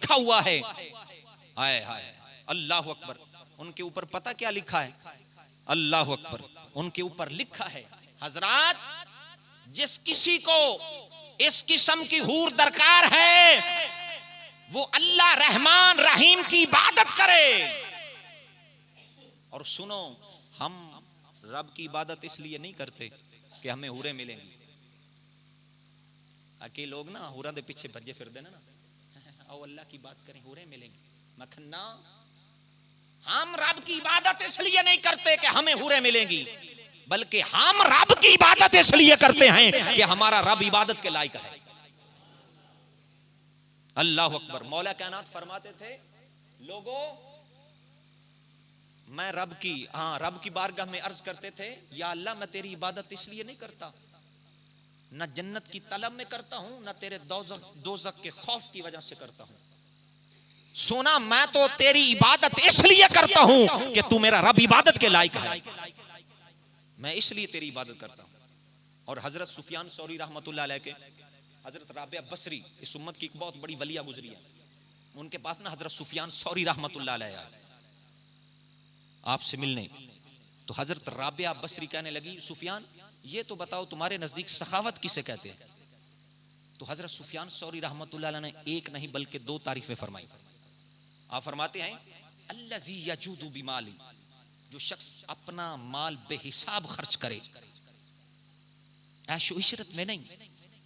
لکھا ہوا ہے. ہائے ہائے اللہ اکبر. ان کے اوپر پتہ کیا لکھا ہے؟ اللہ اکبر. ان کے اوپر لکھا ہے حضرات جس کسی کو اس قسم کی حور درکار ہے وہ اللہ رحمان رحیم کی عبادت کرے. اور سنو ہم رب کی عبادت اس لیے نہیں کرتے کہ ہمیں حوریں ملیں گی. اکی لوگ نا حوراں دے پیچھے بھجے پھر دے نا او اللہ کی بات کریں حوریں ملیں گی. مکھنا ہم رب کی عبادت اس لیے نہیں کرتے کہ ہمیں حوریں ملیں گی بلکہ ہم رب کی عبادت اس لیے کرتے ہیں کہ ہمارا رب عبادت کے لائق ہے. اللہ اکبر. مولا کائنات فرماتے تھے لوگوں میں رب کی بارگاہ میں عرض کرتے تھے یا اللہ میں تیری عبادت اس لیے نہیں کرتا نہ جنت کی طلب میں کرتا ہوں نہ تیرے دوزخ کے خوف کی وجہ سے کرتا ہوں. سونا میں تو تیری عبادت اس لیے کرتا ہوں کہ تو میرا رب عبادت کے لائق ہے. میں اس لیے تیری عبادت کرتا ہوں. اور حضرت سفیان ثوری رحمۃ اللہ علیہ کے حضرت رابعہ بصری اس امت کی ایک بہت بڑی ولیہ گزری ہے. ان کے پاس نا حضرت سفیان ثوری رحمۃ اللہ علیہ آپ سے ملنے تو حضرت رابعہ بصری کہنے لگی سفیان یہ تو بتاؤ تمہارے نزدیک سخاوت کسے کہتے ہیں؟ تو حضرت سفیان ثوری رحمۃ اللہ علیہ نے ایک نہیں بلکہ دو تعریفیں فرمائی. آپ فرماتے ہیں الذی یجود بمالی جو شخص اپنا مال بے حساب خرچ کرے عیش و عشرت میں نہیں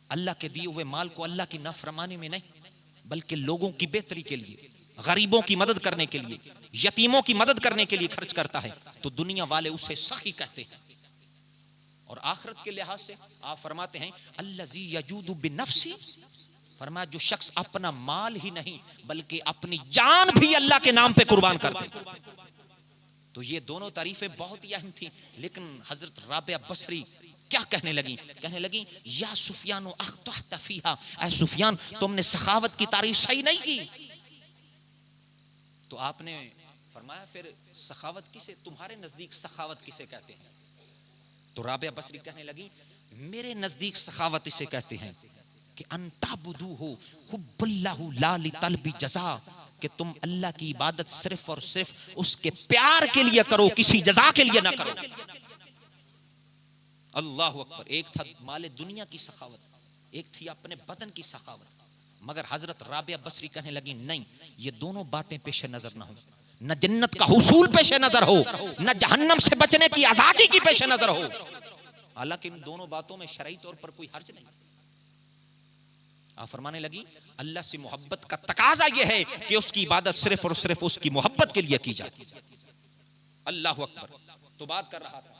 اللہ کے دیے ہوئے مال کو اللہ کی نافرمانی میں نہیں بلکہ لوگوں کی بہتری کے لیے غریبوں کی مدد کرنے کے لیے یتیموں کی مدد کرنے کے لیے خرچ کرتا ہے تو دنیا والے اسے سخی کہتے ہیں. اور آخرت کے لحاظ سے آپ فرماتے ہیں الذی یجود بنفسی فرمایا جو شخص اپنا مال ہی نہیں بلکہ اپنی جان بھی اللہ کے نام پہ قربان کر دے. تو یہ دونوں تعریفیں بہت ہی اہم تھیں. لیکن حضرت رابعہ بصری کیا کہنے لگیں یا سفیان اخطأت فیہا اے سفیان تم نے سخاوت کی تعریف صحیح نہیں کی. تو آپ نے فرمایا پھر سخاوت کسے تمہارے نزدیک سخاوت کسے کہتے ہیں؟ تو رابعہ بصری کہنے لگی میرے نزدیک سخاوت اسے کہتے ہیں کہ ان تعبدوہ حب اللہ لا لطلب جزا کہ تم اللہ کی عبادت صرف اور صرف اس کے پیار کے لیے کرو کسی جزا کے لیے نہ کرو. اللہ اکبر. ایک تھا مال دنیا کی سخاوت ایک تھی اپنے بدن کی سخاوت. مگر حضرت رابعہ بصری کہنے لگی نہیں یہ دونوں باتیں پیش نظر نہ ہو نہ جنت کا حصول پیش نظر ہو نہ جہنم سے بچنے کی آزادی کی پیش نظر ہو. حالانکہ ان دونوں باتوں میں شرعی طور پر کوئی حرج نہیں. آپ فرمانے لگی اللہ سے محبت کا تقاضا یہ ہے کہ اس کی عبادت صرف اور صرف اس کی محبت کے لیے کی جائے. اللہ اکبر. تو بات کر رہا تھا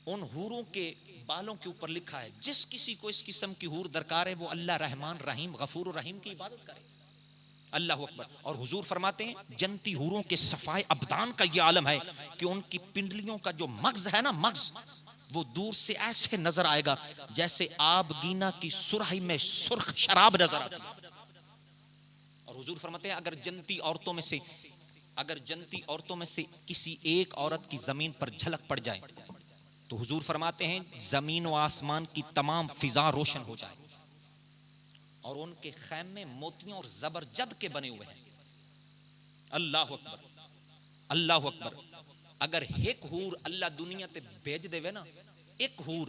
ان حوروں کے بالوں کے اوپر لکھا ہے جس کسی کو اس قسم کی حور درکار ہے وہ اللہ رحمان رحیم غفور رحیم کی عبادت کرے. اللہ اکبر. اور حضور فرماتے ہیں جنتی حوروں کے صفائے ابدان کا یہ عالم ہے کہ ان کی پنڈلیوں کا جو مغز ہے نا مغز وہ دور سے ایسے نظر آئے گا جیسے آب گینا کی سرخی میں سرخ شراب نظر آتی ہے. اور حضور فرماتے ہیں اگر جنتی عورتوں میں سے کسی ایک عورت کی زمین پر جھلک پڑ جائے تو حضور فرماتے ہیں زمین و آسمان کی تمام فضا روشن ہو جائے. اور ان کے خیمے موتیوں اور زبرجد کے بنے ہوئے ہیں. اللہ اکبر. اللہ اکبر. اگر ایک حور اللہ دنیا تے بھیج دے وے نا ایک حور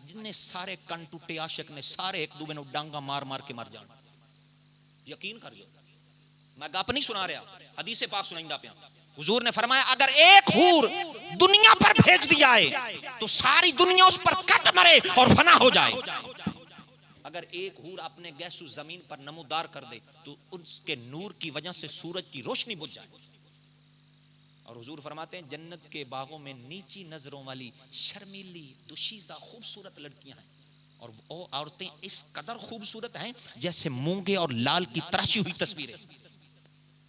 جن سارے کن ٹوٹے عاشق نے سارے ایک دوسرے نو ڈانگا مار مار کے مر جان. یقین کریو میں گپ نہیں سنا رہا حدیث پاک سنائندا پیا. حضور نے فرمایا اگر ایک حور دنیا پر بھیج دیا ہے تو ساری دنیا اس پر کٹ مرے اور فنا ہو جائے. اگر ایک حور اپنے گیسو زمین پر نمودار کر دے تو اس کے نور کی وجہ سے سورج کی روشنی بجھ جائے. اور حضور فرماتے ہیں جنت کے باغوں میں نیچی نظروں والی شرمیلی دوشیزہ خوبصورت لڑکیاں ہیں اور وہ عورتیں اس قدر خوبصورت ہیں جیسے مونگے اور لال کی تراشی ہوئی تصویریں.